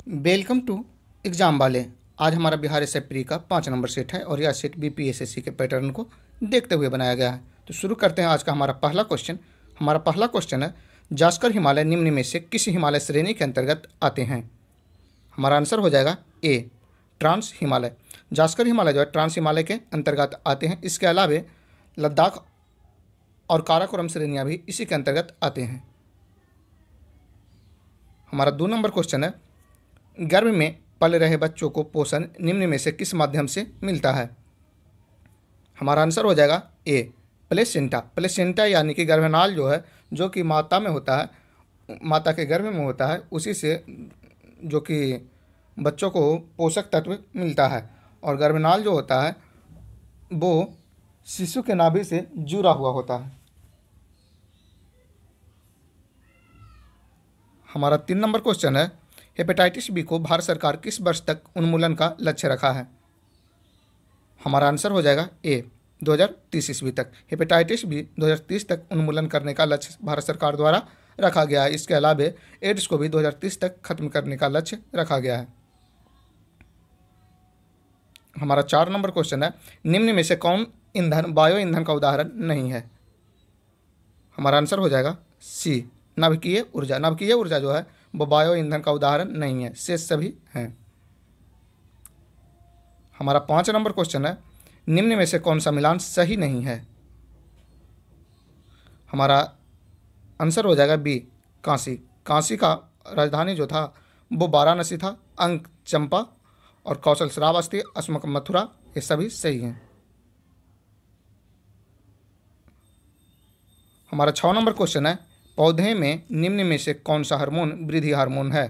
Welcome to exam वाले। आज हमारा बिहार एसआई प्री का 5 नंबर सेट है और यह सेट बीपीएसएससी के पैटर्न को देखते हुए बनाया गया है। तो शुरू करते हैं आज का हमारा पहला क्वेश्चन। हमारा पहला क्वेश्चन है, जास्कर हिमालय निम्न में से किस हिमालय श्रेणी के अंतर्गत आते हैं? हमारा आंसर हो जाएगा ए, ट्रांस हिमालय। जास्कर हिमालय जो है ट्रांस हिमालय के अंतर्गत आते हैं। इसके अलावा लद्दाख और काराकोरम श्रेणियाँ भी इसी के अंतर्गत आते हैं। हमारा 2 नंबर क्वेश्चन है, गर्भ में पल रहे बच्चों को पोषण निम्न में से किस माध्यम से मिलता है? हमारा आंसर हो जाएगा ए, प्लेसेंटा। प्लेसेंटा यानी कि गर्भनाल जो है, जो कि माता में होता है, माता के गर्भ में होता है, उसी से जो कि बच्चों को पोषक तत्व मिलता है। और गर्भनाल जो होता है वो शिशु के नाभि से जुड़ा हुआ होता है। हमारा 3 नंबर क्वेश्चन है, हेपेटाइटिस बी को भारत सरकार किस वर्ष तक उन्मूलन का लक्ष्य रखा है? हमारा आंसर हो जाएगा ए, 2030 ईस्वी तक। हेपेटाइटिस बी 2030 तक उन्मूलन करने का लक्ष्य भारत सरकार द्वारा रखा गया है। इसके अलावा एड्स को भी 2030 तक खत्म करने का लक्ष्य रखा गया है। हमारा 4 नंबर क्वेश्चन है, निम्न में से कौन ईंधन बायो ईंधन का उदाहरण नहीं है? हमारा आंसर हो जाएगा सी, नाभिकीय ऊर्जा। नाभिकीय ऊर्जा जो है वो बायो ईंधन का उदाहरण नहीं है, शेष सभी हैं। हमारा 5 नंबर क्वेश्चन है, निम्न में से कौन सा मिलान सही नहीं है? हमारा आंसर हो जाएगा बी, काशी। काशी का राजधानी जो था वो वाराणसी था। अंक चंपा और कौशल श्रावस्ती, अस्मक मथुरा, ये सभी सही हैं। हमारा 6 नंबर क्वेश्चन है, पौधे में निम्न में से कौन सा हार्मोन वृद्धि हार्मोन है?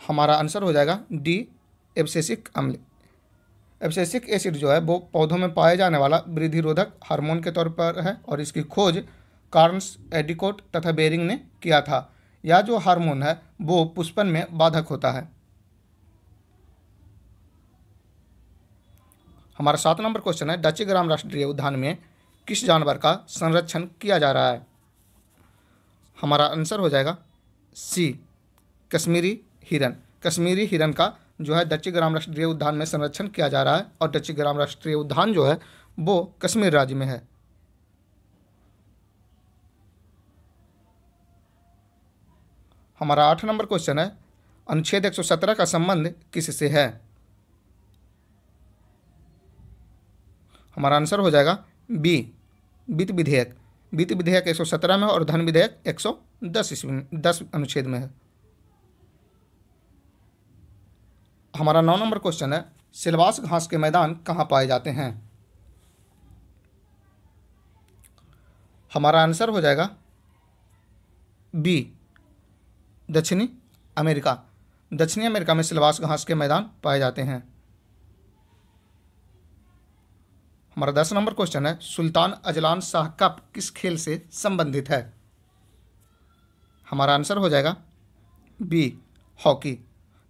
हमारा आंसर हो जाएगा डी, एब्सिसिक अम्ल। एब्सिसिक एसिड जो है वो पौधों में पाए जाने वाला वृद्धिरोधक हार्मोन के तौर पर है और इसकी खोज कार्न्स, एडिकोट तथा बेरिंग ने किया था। यह जो हार्मोन है वो पुष्पन में बाधक होता है। हमारा 7 नंबर क्वेश्चन है, डच्ची-ग्राम राष्ट्रीय उद्यान में किस जानवर का संरक्षण किया जा रहा है? हमारा आंसर हो जाएगा सी, कश्मीरी हिरन। कश्मीरी हिरन का जो है डच्ची-ग्राम राष्ट्रीय उद्यान में संरक्षण किया जा रहा है और डच्ची-ग्राम राष्ट्रीय उद्यान जो है वो कश्मीर राज्य में है। हमारा 8 नंबर क्वेश्चन है, अनुच्छेद 117 का संबंध किससे है? हमारा आंसर हो जाएगा बी, वित्त विधेयक। वित्त विधेयक 117 में और धन विधेयक 110 ईस्वी में, 10 अनुच्छेद में है। हमारा 9 नंबर क्वेश्चन है, सिलवास घास के मैदान कहाँ पाए जाते हैं? हमारा आंसर हो जाएगा बी, दक्षिणी अमेरिका। दक्षिणी अमेरिका में सिलवास घास के मैदान पाए जाते हैं। हमारा 10 नंबर क्वेश्चन है, सुल्तान अजलान शाह कप किस खेल से संबंधित है? हमारा आंसर हो जाएगा B, hockey.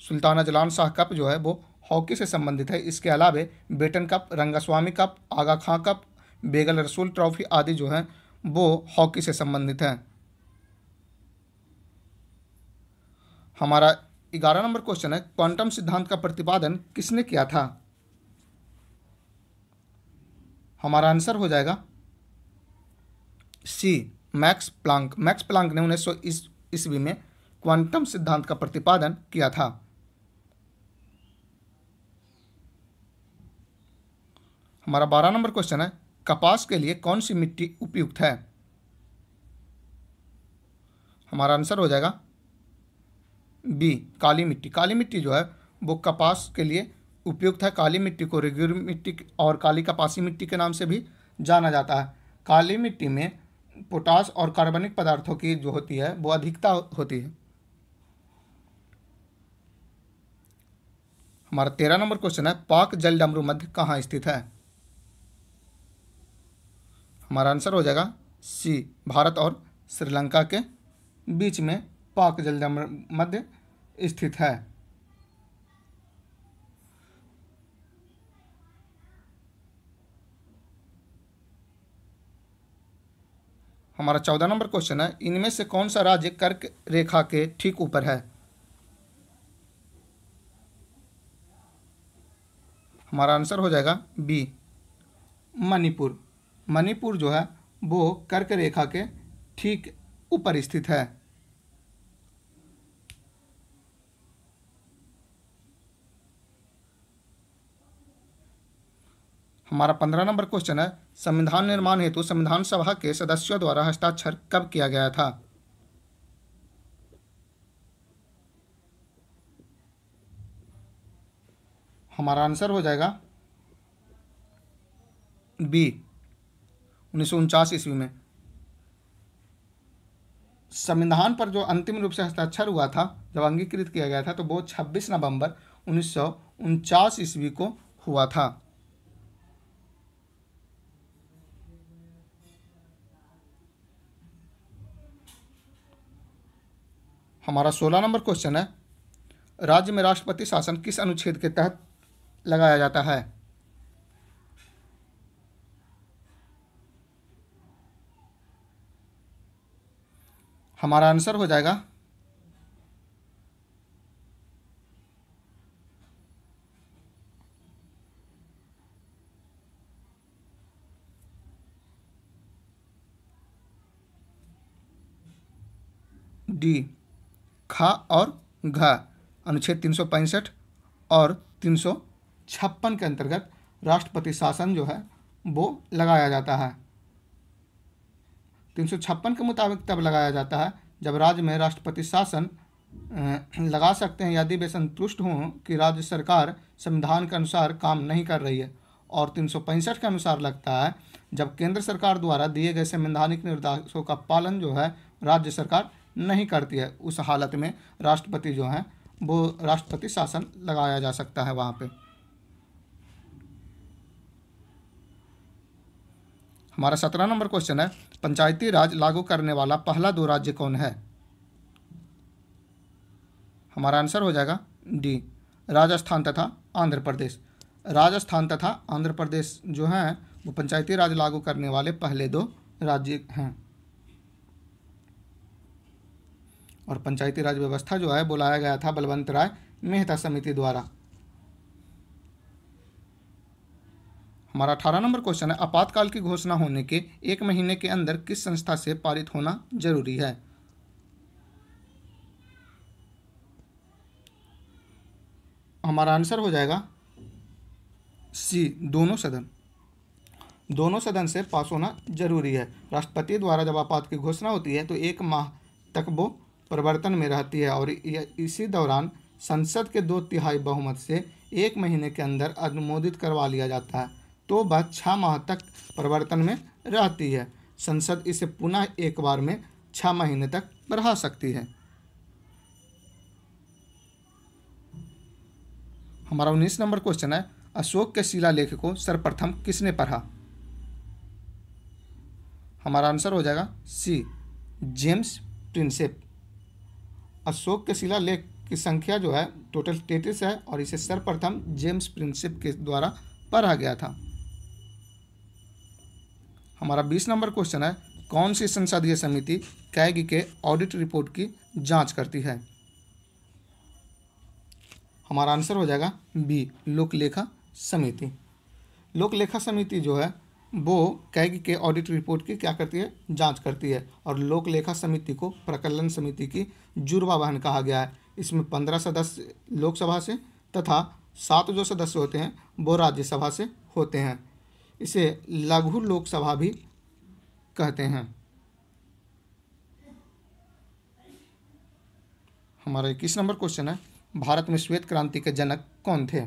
Sultan Azlan Shah cup जो है वो हॉकी से संबंधित है। इसके अलावा Beighton cup, Rangaswamy cup, Aga Khan cup, Begum Rasul trophy आदि जो हैं वो हॉकी से संबंधित हैं। हमारा 11 नंबर क्वेश्चन है, क्वांटम सिद्धांत का प्रतिपादन किसने किया था? हमारा आंसर हो जाएगा सी, मैक्स प्लांक। मैक्स प्लांक ने 1900 ईस्वी में क्वांटम सिद्धांत का प्रतिपादन किया था। हमारा 12 नंबर क्वेश्चन है, कपास के लिए कौन सी मिट्टी उपयुक्त है? हमारा आंसर हो जाएगा बी, काली मिट्टी। काली मिट्टी जो है वो कपास के लिए उपयुक्त है। काली मिट्टी को रेगुलर मिट्टी और काली कपासी मिट्टी के नाम से भी जाना जाता है। काली मिट्टी में पोटास और कार्बनिक पदार्थों की जो होती है वो अधिकता होती है। हमारा 13 नंबर क्वेश्चन है, पाक जलडमरू मध्य कहाँ स्थित है? हमारा आंसर हो जाएगा सी, भारत और श्रीलंका के बीच में पाक जलडमरू मध्य स्थित है। हमारा 14 नंबर क्वेश्चन है, इनमें से कौन सा राज्य कर्क रेखा के ठीक ऊपर है? हमारा आंसर हो जाएगा बी, मणिपुर। मणिपुर जो है वो कर्क रेखा के ठीक ऊपर स्थित है। हमारा 15 नंबर क्वेश्चन है, संविधान निर्माण हेतु संविधान सभा के सदस्यों द्वारा हस्ताक्षर कब किया गया था? हमारा आंसर हो जाएगा बी, 1949 ईस्वी में। संविधान पर जो अंतिम रूप से हस्ताक्षर हुआ था, जब अंगीकृत किया गया था, तो वो 26 नवंबर 1949 ईस्वी को हुआ था। हमारा 16 नंबर क्वेश्चन है, राज्य में राष्ट्रपति शासन किस अनुच्छेद के तहत लगाया जाता है? हमारा आंसर हो जाएगा डी, खा और घ। अनुच्छेद 365 और 356 के अंतर्गत राष्ट्रपति शासन जो है वो लगाया जाता है। 356 के मुताबिक तब लगाया जाता है जब राज्य में राष्ट्रपति शासन लगा सकते हैं यदि वे संतुष्ट हों कि राज्य सरकार संविधान के अनुसार काम नहीं कर रही है, और 365 के अनुसार लगता है जब केंद्र सरकार द्वारा दिए गए संवैधानिक निर्देशों का पालन जो है राज्य सरकार नहीं करती है। उस हालत में राष्ट्रपति जो है वो राष्ट्रपति शासन लगाया जा सकता है वहाँ पे। हमारा 17 नंबर क्वेश्चन है, पंचायती राज लागू करने वाला पहला दो राज्य कौन है? हमारा आंसर हो जाएगा डी, राजस्थान तथा आंध्र प्रदेश। राजस्थान तथा आंध्र प्रदेश जो हैं वो पंचायती राज लागू करने वाले पहले दो राज्य हैं। और पंचायती राज व्यवस्था जो है वो लाया गया था बलवंत राय मेहता समिति द्वारा। हमारा 18 नंबर क्वेश्चन है, आपातकाल की घोषणा होने के 1 महीने के अंदर किस संस्था से पारित होना जरूरी है? हमारा आंसर हो जाएगा सी, दोनों सदन। दोनों सदन से पास होना जरूरी है। राष्ट्रपति द्वारा जब आपात की घोषणा होती है तो 1 माह तक वो प्रवर्तन में रहती है, और इसी दौरान संसद के 2/3 बहुमत से 1 महीने के अंदर अनुमोदित करवा लिया जाता है, तो वह 6 माह तक प्रवर्तन में रहती है। संसद इसे पुनः एक बार में 6 महीने तक बढ़ा सकती है। हमारा 19 नंबर क्वेश्चन है, अशोक के शिलालेख को सर्वप्रथम किसने पढ़ा? हमारा आंसर हो जाएगा सी, जेम्स प्रिंसेप। अशोक के शिलालेख की संख्या जो है टोटल 33 है, और इसे सर्वप्रथम जेम्स प्रिंसेप के द्वारा पढ़ा गया था। हमारा 20 नंबर क्वेश्चन है, कौन सी संसदीय समिति कैग के ऑडिट रिपोर्ट की जांच करती है? हमारा आंसर हो जाएगा बी, लोकलेखा समिति। लोकलेखा समिति जो है वो कैग के ऑडिट रिपोर्ट की क्या करती है? जांच करती है। और लोकलेखा समिति को प्रकलन समिति की जुड़वा बहन कहा गया है। इसमें 15 सदस्य लोकसभा से तथा 7 जो सदस्य होते हैं वो राज्यसभा से होते हैं। इसे लघु लोकसभा भी कहते हैं। हमारा 21 नंबर क्वेश्चन है, भारत में श्वेत क्रांति के जनक कौन थे?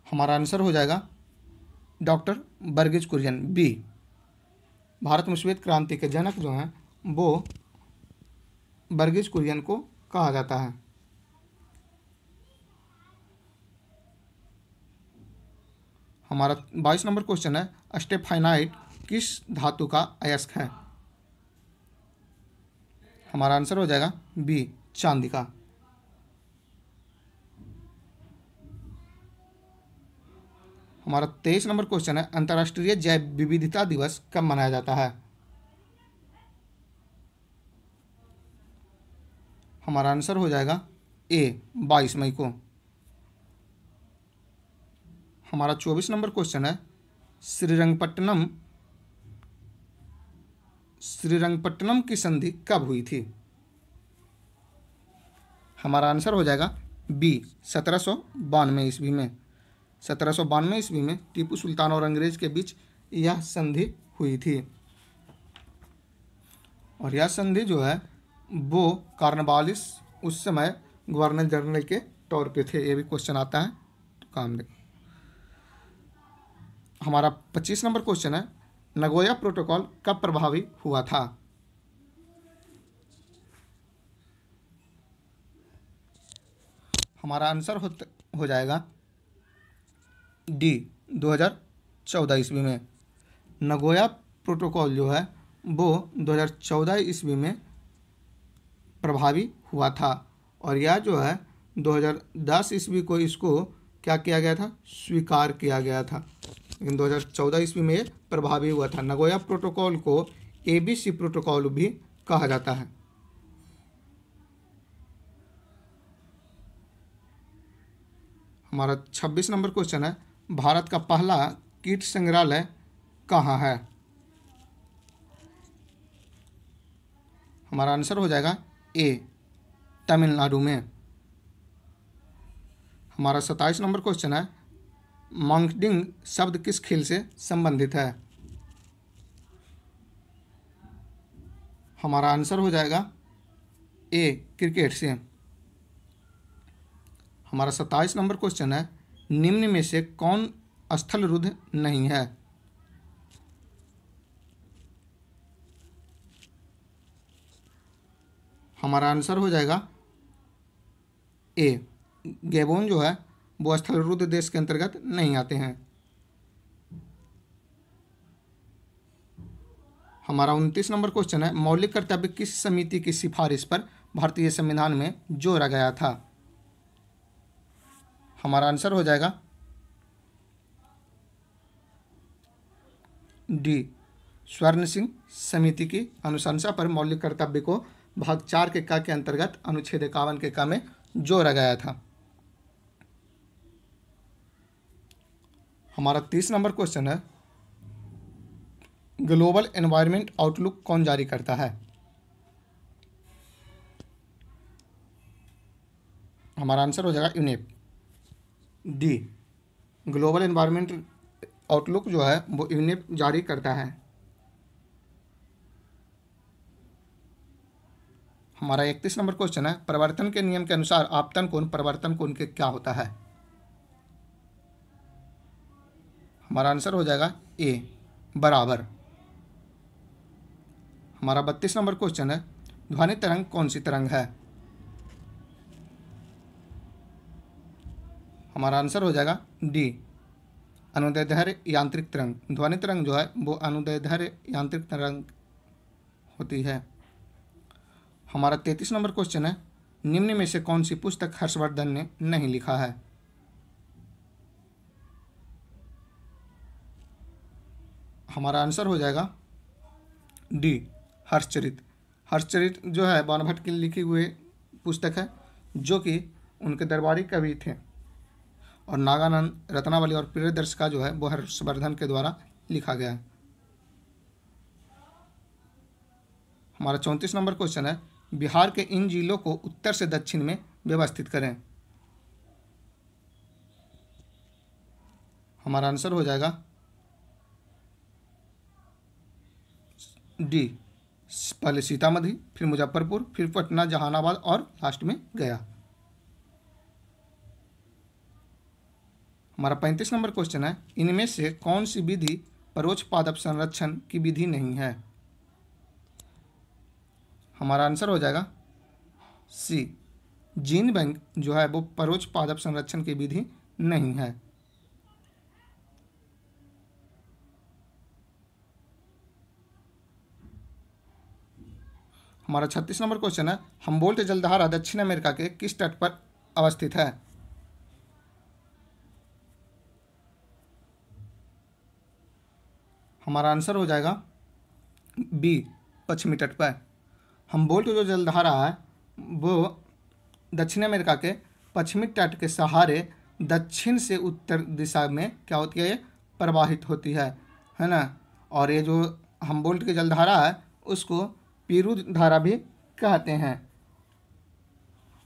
हमारा आंसर हो जाएगा डॉक्टर वर्गीज कुरियन, बी। भारत में श्वेत क्रांति के जनक जो हैं वो वर्गीज कुरियन को कहा जाता है। हमारा 22 नंबर क्वेश्चन है, स्टेफाइनाइट किस धातु का अयस्क है? हमारा आंसर हो जाएगा बी, चांदी का। हमारा 23 नंबर क्वेश्चन है, अंतर्राष्ट्रीय जैव विविधता दिवस कब मनाया जाता है? हमारा आंसर हो जाएगा ए 22 मई को। हमारा 24 नंबर क्वेश्चन है, श्रीरंगपट्टनम श्रीरंगपट्टनम की संधि कब हुई थी? हमारा आंसर हो जाएगा बी 1792 ईस्वी में। 1792 ईस्वी में टीपू सुल्तान और अंग्रेज के बीच यह संधि हुई थी। और यह संधि जो है वो कॉर्नवालिस उस समय गवर्नर जनरल के तौर पे थे। ये भी क्वेश्चन आता है तो काम दे। हमारा 25 नंबर क्वेश्चन है, नगोया प्रोटोकॉल कब प्रभावी हुआ था? हमारा आंसर हो जाएगा डी 2014 ईस्वी में। नगोया प्रोटोकॉल जो है वो 2014 ईस्वी में प्रभावी हुआ था। और यह जो है 2010 ईस्वी को इसको क्या किया गया था? स्वीकार किया गया था। लेकिन 2014 ईस्वी में ये प्रभावी हुआ था। नगोया प्रोटोकॉल को ABC प्रोटोकॉल भी कहा जाता है। हमारा 26 नंबर क्वेश्चन है, भारत का पहला कीट संग्रहालय कहाँ है? हमारा आंसर हो जाएगा ए तमिलनाडु में। हमारा 27 नंबर क्वेश्चन है, मांकडिंग शब्द किस खेल से संबंधित है? हमारा आंसर हो जाएगा ए क्रिकेट से। हमारा 27 नंबर क्वेश्चन है, निम्न में से कौन स्थल रुद्ध नहीं है? हमारा आंसर हो जाएगा ए गैबोन जो है वो स्थल रुद्ध देश के अंतर्गत नहीं आते हैं। हमारा 29 नंबर क्वेश्चन है, मौलिक कर्तव्य किस समिति की सिफारिश पर भारतीय संविधान में जोड़ा गया था? हमारा आंसर हो जाएगा डी स्वर्ण सिंह समिति की अनुशंसा पर मौलिक कर्तव्य को भाग 4 के क के अंतर्गत अनुच्छेद 51 के क में जोड़ा गया था। हमारा 30 नंबर क्वेश्चन है, ग्लोबल एनवायरनमेंट आउटलुक कौन जारी करता है? हमारा आंसर हो जाएगा UNEP. D global environment outlook जो है वो यूनेप जारी करता है। हमारा 31 नंबर क्वेश्चन है, परिवर्तन के नियम के अनुसार आपतन कोण परिवर्तन कोण के क्या होता है? हमारा आंसर हो जाएगा ए बराबर। हमारा 32 नंबर क्वेश्चन है, ध्वनि तरंग कौन सी तरंग है? हमारा आंसर हो जाएगा डी अनुदैर्ध्य यांत्रिक तरंग। ध्वनि तरंग जो है वो अनुदैर्ध्य यांत्रिक तरंग होती है। हमारा 33 नंबर क्वेश्चन है, निम्न में से कौन सी पुस्तक हर्षवर्धन ने नहीं लिखा है? हमारा आंसर हो जाएगा डी हर्षचरित। हर्षचरित जो है बाण भट्ट की लिखी हुई पुस्तक है जो कि उनके दरबारी कवि थे। और नागानंद, रत्नावली और प्रियदर्श का जो है वो हर्षवर्धन के द्वारा लिखा गया है। हमारा 34 नंबर क्वेश्चन है, बिहार के इन जिलों को उत्तर से दक्षिण में व्यवस्थित करें। हमारा आंसर हो जाएगा डी पहले सीतामढ़ी, फिर मुजफ्फरपुर, फिर पटना, जहानाबाद और लास्ट में गया। हमारा 35 नंबर क्वेश्चन है, इनमें से कौन सी विधि परोक्ष पादप संरक्षण की विधि नहीं है? हमारा आंसर हो जाएगा सी जीन बैंक जो है वो परोक्ष पादप संरक्षण की विधि नहीं है। हमारा 36 नंबर क्वेश्चन है, हम्बोल्ट जलधारा दक्षिण अमेरिका के किस तट पर अवस्थित है? हमारा आंसर हो जाएगा बी, पश्चिमी तट पर। हम्बोल्ट जो जलधारा है वो दक्षिण अमेरिका के पश्चिमी तट के सहारे दक्षिण से उत्तर दिशा में क्या होती है, ये प्रवाहित होती है ना। और ये जो हम्बोल्ट की जलधारा है उसको पीरू धारा भी कहते हैं।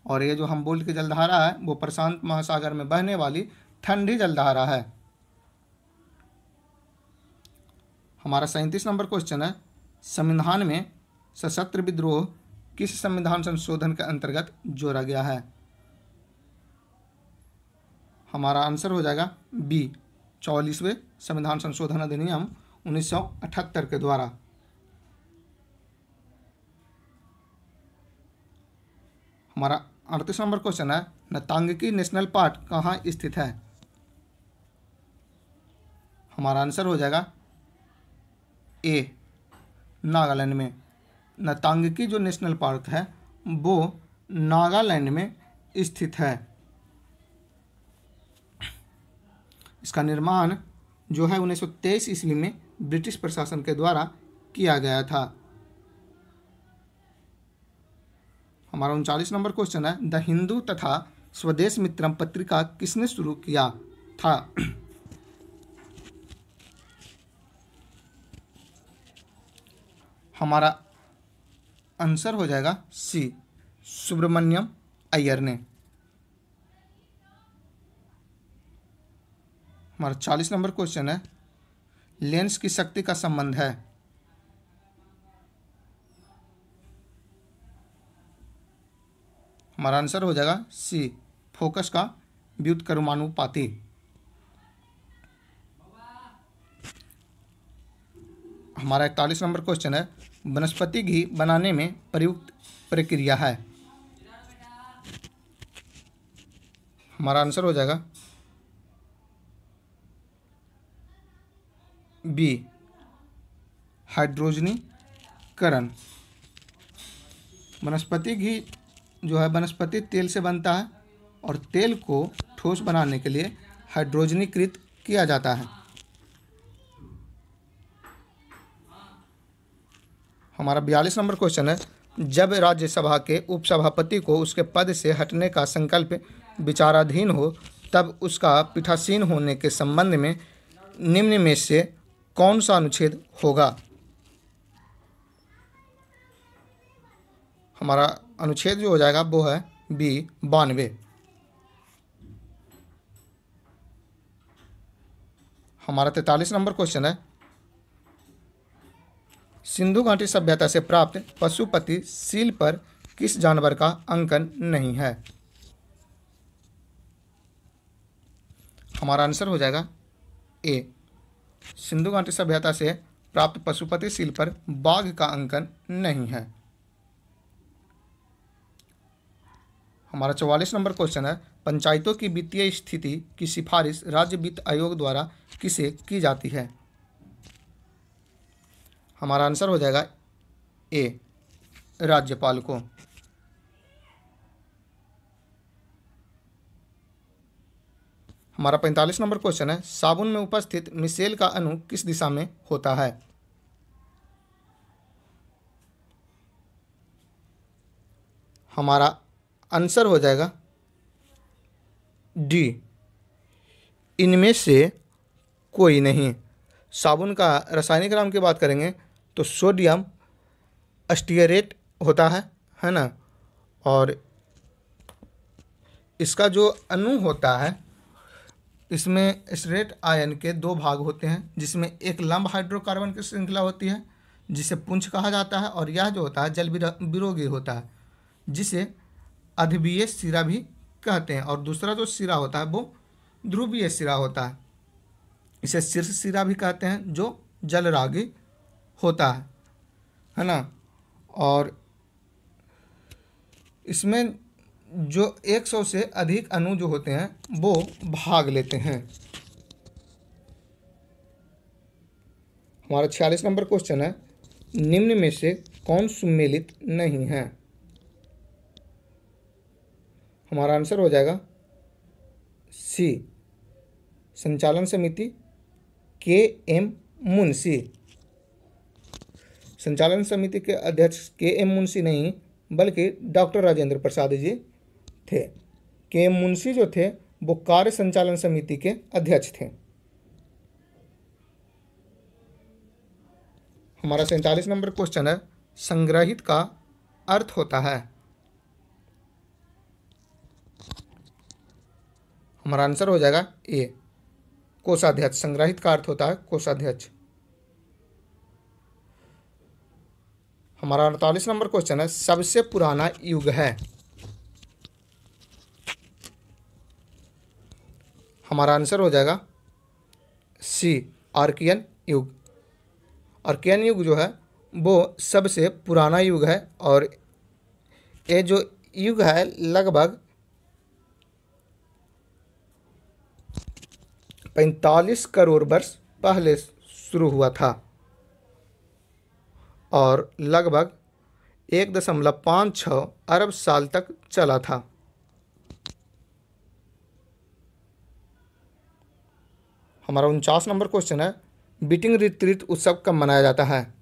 और ये जो हम्बोल्ट की जलधारा है वो प्रशांत महासागर में बहने वाली ठंडी जलधारा है। हमारा 37 नंबर क्वेश्चन है, संविधान में सशस्त्र विद्रोह किस संविधान संशोधन के अंतर्गत जोड़ा गया है? हमारा आंसर हो जाएगा बी, 44वें संविधान संशोधन अधिनियम 1978 के द्वारा। हमारा 38 नंबर क्वेश्चन है, नतांगिकी नेशनल पार्क कहाँ स्थित है? हमारा आंसर हो जाएगा ए, नागालैंड में। नतांगिकी जो नेशनल पार्क है वो नागालैंड में स्थित है। इसका निर्माण जो है 1923 ईस्वी में ब्रिटिश प्रशासन के द्वारा किया गया था। हमारा 39 नंबर क्वेश्चन है, द हिंदू तथा स्वदेश मित्रम पत्रिका किसने शुरू किया था? हमारा आंसर हो जाएगा सी, सुब्रमण्यम अय्यर ने। हमारा 40 नंबर क्वेश्चन है, लेंस की शक्ति का संबंध है? हमारा आंसर हो जाएगा सी, फोकस का व्युत्क्रमानुपाती। हमारा 41 नंबर क्वेश्चन है, वनस्पति घी बनाने में प्रयुक्त प्रक्रिया है? हमारा आंसर हो जाएगा बी, हाइड्रोजनीकरण। वनस्पति घी जो है वनस्पति तेल से बनता है और तेल को ठोस बनाने के लिए हाइड्रोजनीकृत किया जाता है। हमारा 42 नंबर क्वेश्चन है, जब राज्यसभा के उपसभापति को उसके पद से हटने का संकल्प विचाराधीन हो तब उसका पीठासीन होने के संबंध में निम्न में से कौन सा अनुच्छेद होगा? हमारा अनुच्छेद जो हो जाएगा वो है बी, 92। हमारा 43 नंबर क्वेश्चन है, सिंधु घाटी सभ्यता से प्राप्त पशुपति सील पर किस जानवर का अंकन नहीं है? हमारा आंसर हो जाएगा ए, सिंधु घाटी सभ्यता से प्राप्त पशुपति सील पर बाघ का अंकन नहीं है। हमारा 44 नंबर क्वेश्चन है, पंचायतों की वित्तीय स्थिति की सिफारिश राज्य वित्त आयोग द्वारा किसे की जाती है? हमारा आंसर हो जाएगा ए, राज्यपाल को। हमारा 45 नंबर क्वेश्चन है, साबुन में उपस्थित मिसेल का अणु किस दिशा में होता है? हमारा आंसर हो जाएगा डी, इनमें से कोई नहीं। साबुन का रासायनिक नाम की बात करेंगे तो सोडियम अस्टियरेट होता है ना। और इसका जो अणु होता है इसमें स्ट्रेट आयन के दो भाग होते हैं, जिसमें एक लंब हाइड्रोकार्बन की श्रृंखला होती है जिसे पुंछ कहा जाता है, और यह जो होता है जल विरोधी होता है जिसे अध्रुवीय सिरा भी कहते हैं। और दूसरा जो सिरा होता है वो ध्रुवीय सिरा होता है, इसे शीर्ष सिरा भी कहते हैं, जो जलरागी होता है ना। और इसमें जो 100 से अधिक अणु जो होते हैं वो भाग लेते हैं। हमारा 46 नंबर क्वेश्चन है, निम्न में से कौन सुमेलित नहीं है? हमारा आंसर हो जाएगा सी, संचालन समिति के एम मुंशी। संचालन समिति के अध्यक्ष के.एम. मुंशी नहीं बल्कि डॉक्टर राजेंद्र प्रसाद जी थे। के.एम. मुंशी जो थे वो कार्य संचालन समिति के अध्यक्ष थे। हमारा 47 नंबर क्वेश्चन है, संग्रहित का अर्थ होता है। हमारा आंसर हो जाएगा ए, कोषाध्यक्ष। संग्रहित का अर्थ होता है कोषाध्यक्ष। हमारा 48 नंबर क्वेश्चन है, सबसे पुराना युग है। हमारा आंसर हो जाएगा सी, आर्कियन युग। आर्कियन युग जो है वो सबसे पुराना युग है और ये जो युग है लगभग 45 करोड़ वर्ष पहले शुरू हुआ था और लगभग 1.56 अरब साल तक चला था। हमारा 49 नंबर क्वेश्चन है, बीटिंग रिट्रीट उत्सव कब मनाया जाता है।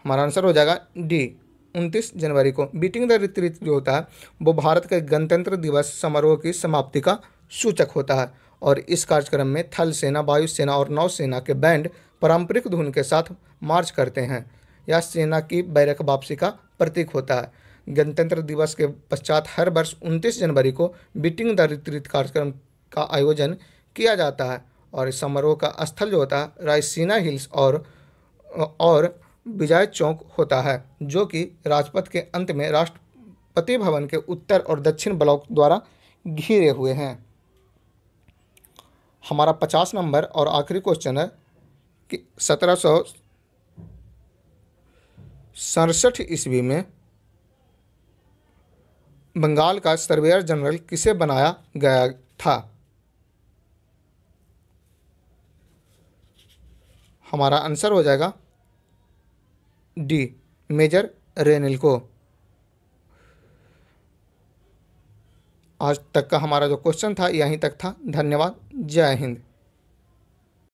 हमारा आंसर हो जाएगा डी, 29 जनवरी को। बीटिंग द रिट्रीट जो होता है वो भारत के गणतंत्र दिवस समारोह की समाप्ति का सूचक होता है और इस कार्यक्रम में थल सेना, वायुसेना और नौसेना के बैंड पारंपरिक धुन के साथ मार्च करते हैं। यह सेना की बैरक वापसी का प्रतीक होता है। गणतंत्र दिवस के पश्चात हर वर्ष 29 जनवरी को बीटिंग द रिट्रीट कार्यक्रम का आयोजन किया जाता है और इस समारोह का स्थल जो होता है रायसीना हिल्स और विजय चौक होता है, जो कि राजपथ के अंत में राष्ट्रपति भवन के उत्तर और दक्षिण ब्लॉक द्वारा घिरे हुए हैं। हमारा 50 नंबर और आखिरी क्वेश्चन है कि 1767 ईस्वी में बंगाल का सर्वेयर जनरल किसे बनाया गया था। हमारा आंसर हो जाएगा डी, मेजर रेनिल को। आज तक का हमारा जो क्वेश्चन था यहीं तक था। धन्यवाद। जय हिंद।